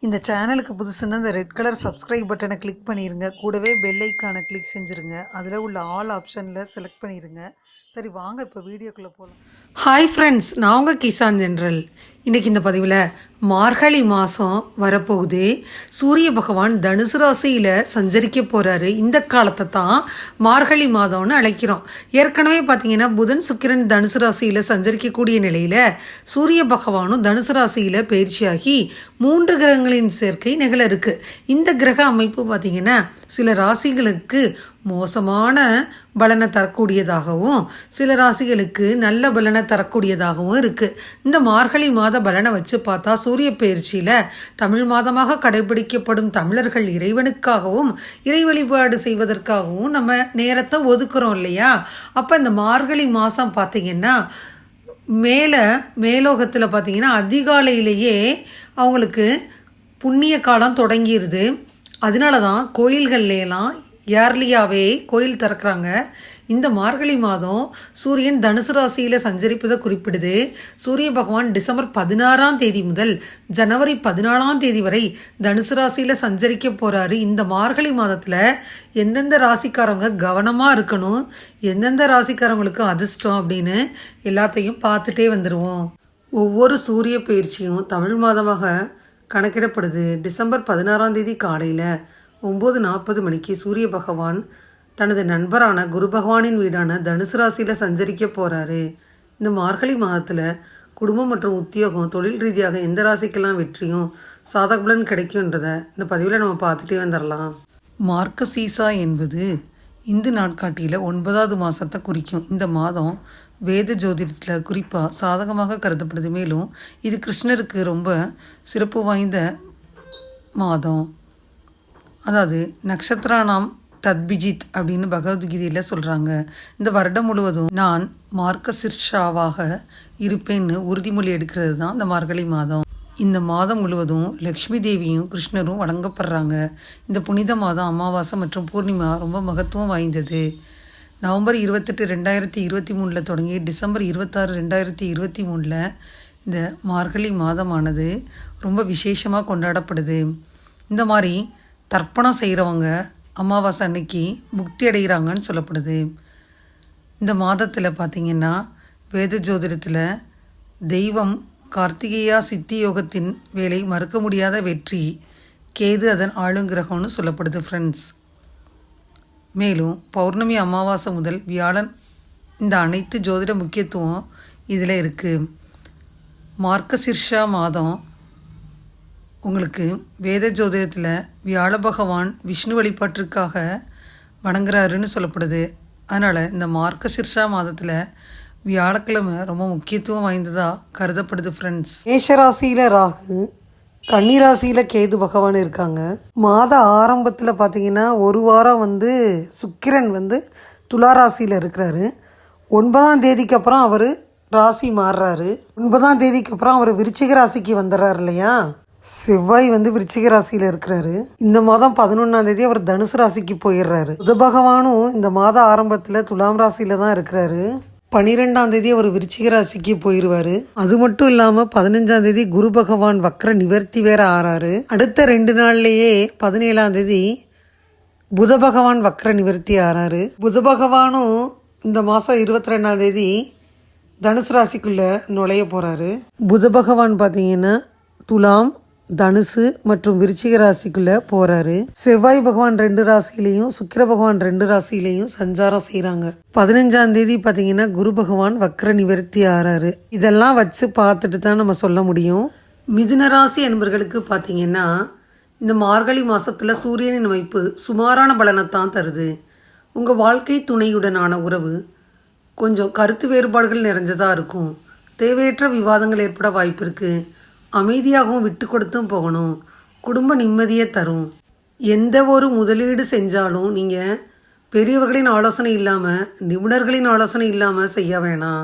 இந்த சேனலுக்கு புதுசுன்னா இந்த ரெட் கலர் சப்ஸ்கிரைப் பட்டனை கிளிக் பண்ணிடுங்க. கூடவே பெல் ஐக்கானை கிளிக் செஞ்சுருங்க. அதில் உள்ள ஆல் ஆப்ஷனில் செலக்ட் பண்ணிடுங்க. சரி வாங்க இப்போ வீடியோக்குள்ளே போகலாம். ஹாய் ஃப்ரெண்ட்ஸ், நான் உங்கள் கிசான் ஜென்ரல். இன்றைக்கி இந்த பதிவில் மார்கழி மாதம் வரப்போகுது. சூரிய பகவான் தனுசு ராசியில் சஞ்சரிக்க போகிறாரு. இந்த காலத்தை தான் மார்கழி மாதம்னு அழைக்கிறோம். ஏற்கனவே பார்த்திங்கன்னா புதன் சுக்கிரன் தனுசு ராசியில் சஞ்சரிக்கக்கூடிய நிலையில் சூரிய பகவானும் தனுசு ராசியில் பயிற்சியாகி 3 கிரகங்களின் சேர்க்கை நிகழ இருக்குது. இந்த கிரக அமைப்பு பார்த்திங்கன்னா சில ராசிகளுக்கு மோசமான பலனை தரக்கூடியதாகவும் சில ராசிகளுக்கு நல்ல பலனை தரக்கூடியதாகவும் இருக்குது. இந்த மார்கழி மாத பலனை வச்சு பார்த்தா சூரிய பயிற்சியில் தமிழ் மாதமாக கடைபிடிக்கப்படும் தமிழர்கள் இறைவனுக்காகவும் இறை வழிபாடு செய்வதற்காகவும் நம்ம நேரத்தை ஒதுக்குறோம் இல்லையா? அப்போ இந்த மார்கழி மாதம் பார்த்திங்கன்னா மேலோகத்தில் பார்த்திங்கன்னா அதிகாலையிலேயே அவங்களுக்கு புண்ணிய காலம் தொடங்கிடுது. அதனால தான் கோயில்கள்லாம் ஏர்லியாகவே கோயில் திறக்கிறாங்க. இந்த மார்கழி மாதம் சூரியன் தனுசு ராசியில் சஞ்சரிப்பதை குறிப்பிடுது. சூரிய பகவான் டிசம்பர் 16ஆம் தேதி முதல் ஜனவரி 14ஆம் தேதி வரை தனுசு ராசியில் சஞ்சரிக்க போகிறாரு. இந்த மார்கழி மாதத்தில் எந்தெந்த ராசிக்காரவங்க கவனமாக இருக்கணும், எந்தெந்த ராசிக்காரவங்களுக்கு அதிர்ஷ்டம் அப்படின்னு எல்லாத்தையும் பார்த்துட்டே வந்துடுவோம். ஒவ்வொரு சூரிய பயிற்சியும் தமிழ் மாதமாக கணக்கிடப்படுது. டிசம்பர் 16ஆம் தேதி காலையில் 9:40 மணிக்கு சூரிய பகவான் தனது நண்பரான குரு பகவானின் வீடான தனுசு ராசியில் சஞ்சரிக்க போகிறாரு. இந்த மார்கழி மாதத்தில் குடும்பம் மற்றும் உத்தியோகம், தொழில் ரீதியாக எந்த ராசிக்கெல்லாம் வெற்றியும் சாதக பலன் கிடைக்கும்ன்றதை இந்த பதிவில் நம்ம பார்த்துட்டே வந்துடலாம். மார்கசீசா என்பது இந்து நாட்காட்டியில் 9வது மாதத்தை குறிக்கும். இந்த மாதம் வேத ஜோதிடத்தில் குறிப்பாக சாதகமாக கருதப்படுது. மேலும் இது கிருஷ்ணருக்கு ரொம்ப சிறப்பு வாய்ந்த மாதம். அதாவது நக்ஷத்ரானாம் தத்பிஜித் அப்படின்னு பகவத்கீதையில் சொல்கிறாங்க. இந்த வருடம் முழுவதும் நான் மார்கசிர்ஷாவாக இருப்பேன்னு உறுதிமொழி எடுக்கிறது தான் இந்த மார்கழி மாதம். இந்த மாதம் முழுவதும் லக்ஷ்மி தேவியும் கிருஷ்ணரும் வணங்கப்படுறாங்க. இந்த புனித மாதம் அமாவாசை மற்றும் பூர்ணிமா ரொம்ப மகத்துவம் வாய்ந்தது. நவம்பர் 28, 2023 தொடங்கி டிசம்பர் 26, 2023 இந்த மார்கழி மாதமானது ரொம்ப விசேஷமாக கொண்டாடப்படுது. இந்த மாதிரி தர்ப்பணம் செய்கிறவங்க அமாவாசை அன்னைக்கு முக்தி அடைகிறாங்கன்னு சொல்லப்படுது. இந்த மாதத்தில் பார்த்திங்கன்னா வேத ஜோதிடத்தில் தெய்வம் கார்த்திகேயா சித்தி யோகத்தின் வேலை மறுக்க முடியாத வெற்றி, கேது அதன் ஆளுங்கிரகம்னு சொல்லப்படுது ஃப்ரெண்ட்ஸ். மேலும் பௌர்ணமி அமாவாசை முதல் வியாழன் இந்த அனைத்து ஜோதிட முக்கியத்துவம் இதில் இருக்குது. மார்கசிர்ஷா மாதம் உங்களுக்கு வேத ஜோதிடத்தில் வியாழ பகவான் விஷ்ணு வழிபாட்டிற்காக வணங்குறாருன்னு சொல்லப்படுது. அதனால் இந்த மார்கசிர்ஷா மாதத்தில் வியாழக்கிழமை ரொம்ப முக்கியத்துவம் வாய்ந்ததாக கருதப்படுது ஃப்ரெண்ட்ஸ். மேஷராசியில் ராகு, கன்னிராசியில் கேது பகவான் இருக்காங்க. மாத ஆரம்பத்தில் பார்த்திங்கன்னா ஒரு வாரம் சுக்கிரன் துளாராசியில் இருக்கிறாரு. 9ஆம் தேதிக்கு அப்புறம் அவர் ராசி மாறுறாரு. 9ஆம் தேதிக்கு அப்புறம் அவர் விருச்சிக ராசிக்கு வந்துடுறாரு இல்லையா? செவ்வாய் விருச்சிக ராசியில் இருக்கிறாரு. இந்த மாதம் 11ஆம் தேதி அவர் தனுசு ராசிக்கு போயிடுறாரு. புத பகவானும் இந்த மாத ஆரம்பத்தில் துலாம் ராசியில் தான் இருக்கிறாரு. 12ஆம் தேதி அவர் விருச்சிக ராசிக்கு போயிடுவார். அது மட்டும் இல்லாமல் 15ஆம் தேதி குரு பகவான் வக்ர நிவர்த்தி வேற ஆறாரு. அடுத்த 2 நாள்லேயே 17ஆம் தேதி புத பகவான் வக்ர நிவர்த்தி ஆறாரு. புத பகவானும் இந்த மாதம் 22ஆம் தேதி தனுசு ராசிக்குள்ளே நுழைய போகிறாரு. புத பகவான் பார்த்தீங்கன்னா துலாம், தனுசு மற்றும் விருச்சிக ராசிக்குள்ளே போகிறாரு. செவ்வாய் பகவான் 2 ராசியிலையும் சுக்கிர பகவான் 2 ராசியிலையும் சஞ்சாரம் செய்கிறாங்க. 15ஆம் தேதி பார்த்தீங்கன்னா குரு பகவான் வக்ர நிவர்த்தி ஆறாரு. இதெல்லாம் வச்சு பார்த்துட்டு தான் நம்ம சொல்ல முடியும். மிதுன ராசி என்பவர்களுக்கு பார்த்தீங்கன்னா இந்த மார்கழி மாதத்தில் சூரியனின் அமைப்பு சுமாரான பலனைத்தான் தருது. உங்கள் வாழ்க்கை துணையுடனான உறவு கொஞ்சம் கருத்து வேறுபாடுகள் நிறைஞ்சதாக இருக்கும். தேவையற்ற விவாதங்கள் ஏற்பட வாய்ப்பு இருக்குது. அமைதியாகவும் விட்டு கொடுத்தும் போகணும். குடும்ப நிம்மதியை தரும். எந்த ஒரு முதலீடு செஞ்சாலும் நீங்கள் பெரியவர்களின் ஆலோசனை இல்லாமல், நிபுணர்களின் ஆலோசனை இல்லாமல் செய்ய வேணாம்.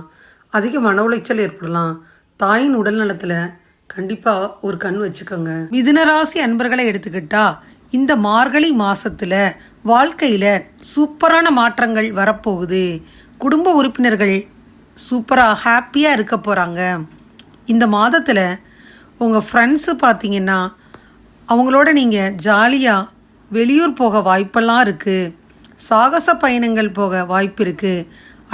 அதிக மன உளைச்சல் ஏற்படலாம். தாயின் உடல் நலத்தில் கண்டிப்பாக ஒரு கண் வச்சுக்கோங்க. மிதுன ராசி அன்பர்களை எடுத்துக்கிட்டா இந்த மார்கழி மாதத்தில் வாழ்க்கையில் சூப்பரான மாற்றங்கள் வரப்போகுது. குடும்ப உறுப்பினர்கள் சூப்பராக ஹாப்பியாக இருக்க போகிறாங்க. இந்த மாதத்தில் உங்கள் ஃப்ரெண்ட்ஸு பார்த்தீங்கன்னா அவங்களோட நீங்கள் ஜாலியாக வெளியூர் போக வாய்ப்பெல்லாம் இருக்குது. சாகச பயணங்கள் போக வாய்ப்பு இருக்குது.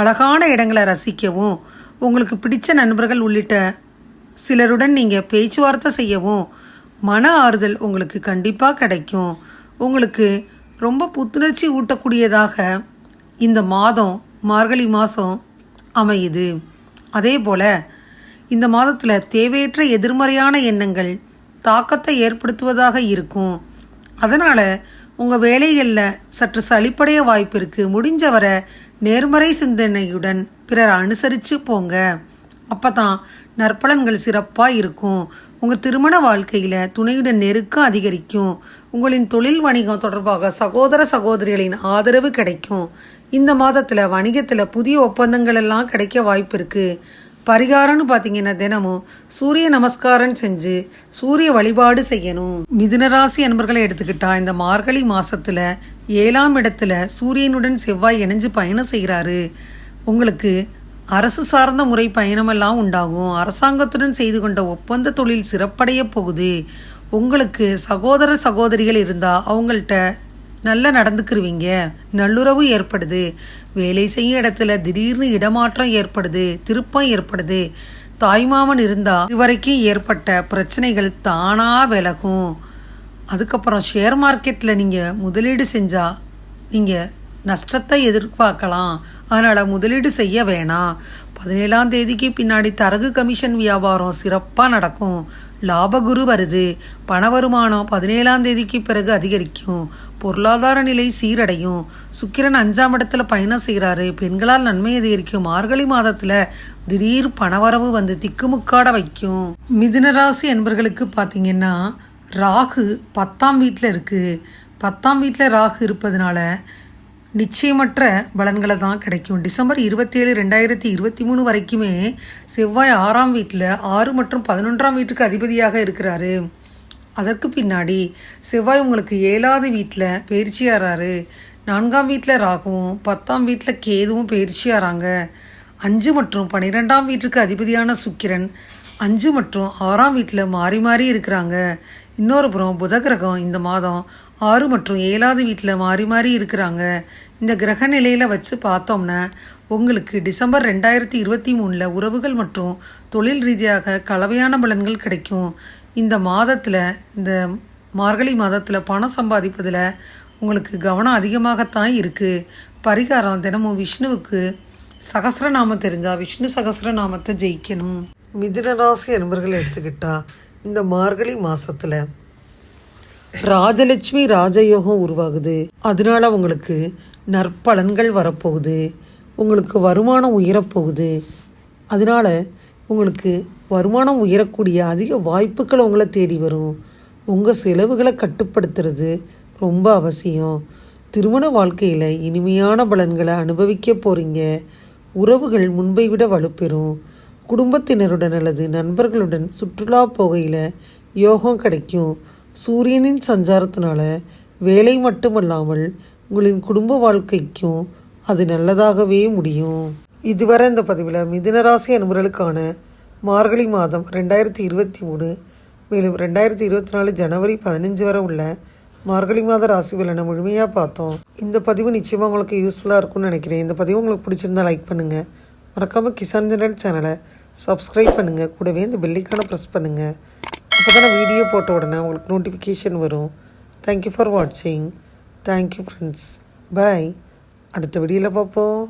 அழகான இடங்களை ரசிக்கவும், உங்களுக்கு பிடிச்ச நண்பர்கள் உள்ளிட்ட சிலருடன் நீங்கள் பேச்சுவார்த்தை செய்யவும் மன ஆறுதல் உங்களுக்கு கண்டிப்பாக கிடைக்கும். உங்களுக்கு ரொம்ப புத்துணர்ச்சி ஊட்டக்கூடியதாக இந்த மாதம் மார்கழி மாதம் அமையுது. அதே போல் இந்த மாதத்தில் தேவையற்ற எதிர்மறையான எண்ணங்கள் தாக்கத்தை ஏற்படுத்துவதாக இருக்கும். அதனால் உங்கள் வேலைகளில் சற்று சலிப்படைய வாய்ப்பு இருக்குது. முடிஞ்சவரை நேர்மறை சிந்தனையுடன் பிறர் அனுசரித்து போங்க. அப்போ தான் நற்பலன்கள் சிறப்பாக இருக்கும். உங்கள் திருமண வாழ்க்கையில் துணையுடன் நெருக்கம் அதிகரிக்கும். உங்களின் தொழில் வணிகம் தொடர்பாக சகோதர சகோதரிகளின் ஆதரவு கிடைக்கும். இந்த மாதத்தில் வணிகத்தில் புதிய ஒப்பந்தங்கள் எல்லாம் கிடைக்க வாய்ப்பு இருக்குது. பரிகாரம்னு பார்த்தீங்கன்னா தினமும் சூரிய நமஸ்காரம் செஞ்சு சூரிய வழிபாடு செய்யணும். மிதுனராசி அன்பர்களை எடுத்துக்கிட்டா இந்த மார்கழி மாதத்தில் 7ஆம் இடத்துல சூரியனுடன் செவ்வாய் இணைஞ்சு பயணம் செய்கிறாரு. உங்களுக்கு அரசு சார்ந்த முறை பயணமெல்லாம் உண்டாகும். அரசாங்கத்துடன் செய்து கொண்ட ஒப்பந்த தொழில் சிறப்படைய போகுது. உங்களுக்கு சகோதர சகோதரிகள் இருந்தால் அவங்கள்ட்ட நல்லா நடந்துக்கிருவீங்க. நல்லுறவு ஏற்படுது. வேலை செய்யும் இடத்துல திடீர்னு இடமாற்றம் ஏற்படுது, திருப்பம் ஏற்படுது. தாய்மாமன் இருந்தால் இதுவரைக்கும் ஏற்பட்ட பிரச்சனைகள் தானாக விலகும். அதுக்கப்புறம் ஷேர் மார்க்கெட்டில் நீங்கள் முதலீடு செஞ்சால் நீங்கள் நஷ்டத்தை எதிர்பார்க்கலாம். அதனால் முதலீடு செய்ய வேணாம். 17ஆம் தேதிக்கு பின்னாடி தரகு கமிஷன் வியாபாரம் சிறப்பாக நடக்கும். லாபகுரு வருது. பண வருமானம் 17ஆம் தேதிக்கு பிறகு அதிகரிக்கும். பொருளாதார நிலை சீரடையும். சுக்கிரன் 5ஆம் இடத்துல பயணம் செய்கிறாரு. பெண்களால் நன்மை அதிகரிக்கும். மார்கழி மாதத்தில் திடீர் பணவரவு வந்து திக்குமுக்காட வைக்கும். மிதுனராசி என்பர்களுக்கு பார்த்தீங்கன்னா ராகு 10ஆம் வீட்டில் இருக்குது. 10ஆம் வீட்டில் ராகு இருப்பதனால நிச்சயமற்ற பலன்களை தான் கிடைக்கும். டிசம்பர் 27, 2023 வரைக்குமே செவ்வாய் 6ஆம் வீட்டில் 6 மற்றும் 11ஆம் வீட்டுக்கு அதிபதியாக இருக்கிறாரு. அதற்கு பின்னாடி செவ்வாய் உங்களுக்கு 7ஆவது வீட்டில் பயிற்சியாகிறாரு. 4ஆம் வீட்டில் ராகுவும் 10ஆம் வீட்டில் கேதுவும் பயிற்சியாகிறாங்க. 5 மற்றும் 12ஆம் வீட்டுக்கு அதிபதியான சுக்கிரன் 5 மற்றும் 6ஆம் வீட்டில் மாறி மாறி இருக்கிறாங்க. இன்னொரு புறம் புத கிரகம் இந்த மாதம் 6 மற்றும் 7ஆவது வீட்டில் மாறி மாறி இருக்கிறாங்க. இந்த கிரக நிலையில் வச்சு பார்த்தோம்னா உங்களுக்கு டிசம்பர் 2023 உறவுகள் மற்றும் தொழில் ரீதியாக கலவையான பலன்கள் கிடைக்கும். இந்த மாதத்தில் இந்த மார்கழி மாதத்தில் பணம் சம்பாதிப்பதில் உங்களுக்கு கவனம் அதிகமாகத்தான் இருக்குது. பரிகாரம் தினமும் விஷ்ணுவுக்கு சகஸ்ரநாமம் தெரிஞ்சால் விஷ்ணு சகஸ்ரநாமத்தை ஜெயிக்கணும். மிதுனராசி அன்பர்கள் எடுத்துக்கிட்டால் இந்த மார்கழி மாதத்தில் ராஜலட்சுமி ராஜயோகம் உருவாகுது. அதனால உங்களுக்கு நற்பலன்கள் வரப்போகுது. உங்களுக்கு வருமானம் உயரப்போகுது. அதனால் உங்களுக்கு வருமானம் உயரக்கூடிய அதிக வாய்ப்புகள் உங்களை தேடி வரும். உங்கள் செலவுகளை கட்டுப்படுத்துறது ரொம்ப அவசியம். திருமண வாழ்க்கையில் இனிமையான பலன்களை அனுபவிக்க போகிறீங்க. உறவுகள் முன்பை விட வலுப்பெறும். குடும்பத்தினருடன் அல்லது நண்பர்களுடன் சுற்றுலா போகையில் யோகம் கிடைக்கும். சூரியனின் சஞ்சாரத்தினால வேலை மட்டுமல்லாமல் உங்களின் குடும்ப வாழ்க்கைக்கும் அது நல்லதாகவே முடியும். இதுவரை இந்த பதிவில் மிதுனராசி அன்பர்களுக்கான மார்கழி மாதம் 2023 மேலும் 2024 ஜனவரி 15 வரை உள்ள மார்கழி மாத ராசி பலனை முழுமையாக பார்த்தோம். இந்த பதிவு நிச்சயமாக உங்களுக்கு யூஸ்ஃபுல்லாக இருக்கும்னு நினைக்கிறேன். இந்த பதிவு உங்களுக்கு பிடிச்சிருந்தால் லைக் பண்ணுங்கள். மறக்காமல் கிசான் ஜெனரல் சேனலை சப்ஸ்கிரைப் பண்ணுங்கள். கூடவே இந்த பெல்லைக்கான ப்ரெஸ் பண்ணுங்கள். அப்போ தான் வீடியோ போட்ட உடனே உங்களுக்கு நோட்டிஃபிகேஷன் வரும். தேங்க்யூ ஃபார் வாட்சிங். Thank you friends. பாய். அடுத்த வீடியோவில் பார்ப்போம்.